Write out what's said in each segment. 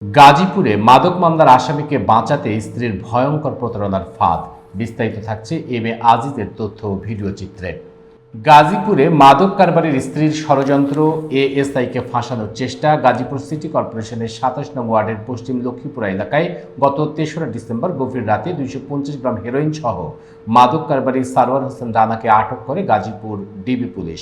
গাজীপুরে মাদক মামলার আসামিকে বাঁচাতে স্ত্রীর ভয়ঙ্কর প্রতারণার ফাঁদ। বিস্তারিত থাকছে এম এ আজিজের তথ্য ও ভিডিও চিত্রে। গাজীপুরে মাদক কারবারির স্ত্রীর ষড়যন্ত্র, এএসআইকে ফাঁসানোর চেষ্টা। গাজীপুর সিটি কর্পোরেশনের ২৭ নং ওয়ার্ডের পশ্চিম লক্ষ্মীপুরা এলাকায় গত ৩রা ডিসেম্বর গভীর রাতে ২৫০ গ্রাম হেরোইন সহ মাদক কারবারি সারোয়ার হোসেন রানাকে আটক করে গাজীপুর ডিবি পুলিশ।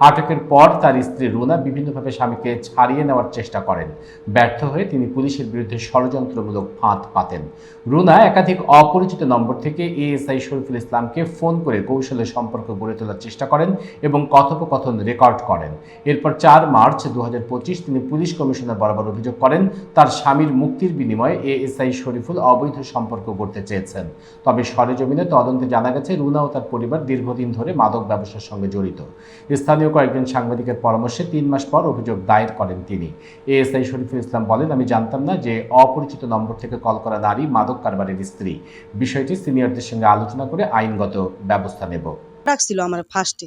আটকের পর তার স্ত্রী রুনা বিভিন্নভাবে স্বামীকে ছাড়িয়ে নেওয়ার চেষ্টা করেন। ব্যর্থ হয়ে তিনি পুলিশের বিরুদ্ধে ষড়যন্ত্রমূলক ফাঁদ পাতেন। রুনা একাধিক অপরিচিত নম্বর থেকে এএসআই শরীফুল ইসলামকে ফোন করে কৌশলে সম্পর্ক গড়ে তোলার চেষ্টা করেন এবং কথোপকথন রেকর্ড করেন। এরপর ৪ মার্চ ২০২৫ তিনি পুলিশ কমিশনার বরাবর অভিযোগ করেন তার স্বামীর মুক্তির বিনিময়ে এএসআই শরীফুল অবৈধ সম্পর্ক গড়তে চেয়েছেন। তবে সরেজমিনে তদন্তে জানা গেছে রুনা ও তার পরিবার দীর্ঘদিন ধরে মাদক ব্যবসার সঙ্গে জড়িত। স্থানীয় কয়েকজন সাংবাদিকের পরামর্শে ৩ মাস পর অভিযোগ দায়ের করেন তিনি। এএসআই শরীফুল ইসলাম বলেন, আমি জানতাম না যে অপরিচিত নম্বর থেকে কল করা নারী মাদক কারবারের স্ত্রী। বিষয়টি সিনিয়রদের সঙ্গে আলোচনা করে আইনগত ব্যবস্থা নেব। ডাকছিল আমার ফার্স্টে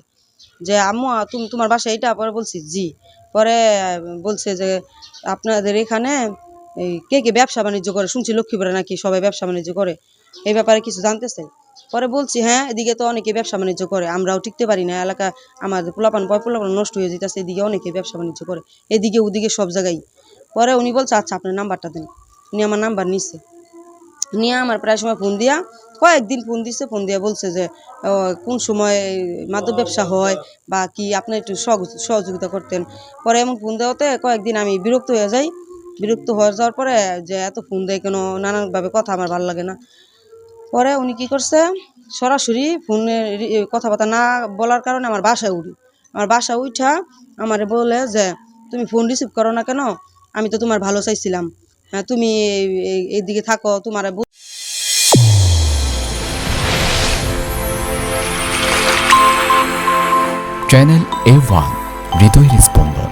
যে আম্মু তুমি তোমার বাসা এইটা, পরে বলছি জি। পরে বলছে যে আপনাদের এখানে কে কে ব্যবসা বাণিজ্য করে, শুনছি লক্ষ্মীপুরে নাকি সবাই ব্যবসা বাণিজ্য করে, এই ব্যাপারে কিছু জানতে চাই। পরে বলছি হ্যাঁ, এদিকে তো অনেকে ব্যবসা বাণিজ্য করে, আমরাও টিকতে পারি না, এলাকা আমাদের পোলাপান নষ্ট হয়ে যেতেছে, এদিকে অনেকে ব্যবসা বাণিজ্য করে, এদিকে ওদিকে সব জায়গায়। পরে উনি বলছে আচ্ছা আপনার নাম্বারটা দেন। উনি আমার নাম্বার নিছে, নিয়ে আমার প্রায় সময় ফোন দিয়া কয়েকদিন ফোন দিছে। ফোন দিয়া বলছে যে কোন সময় মাদক ব্যবসা হয় বা কি আপনি একটু সহযোগিতা করতেন। পরে এমন ফোন দেওয়াতে কয়েকদিন আমি বিরক্ত হয়ে যাই। বিরক্ত হয়ে যাওয়ার পরে যে এত ফোন দেয় কেন, নানানভাবে কথা আমার ভালো লাগে না। পরে উনি কি করছে, সরাসরি ফোনে কথাবার্তা না বলার কারণে আমার বাসায় উঠি। আমার বাসা উঠা আমার বলে যে তুমি ফোন রিসিভ করো না কেন, আমি তো তোমার ভালো চাইছিলাম, তুমি এইদিকে থাকো, তোমার চ্যানেল A1 হৃদয়ের স্পন্দন।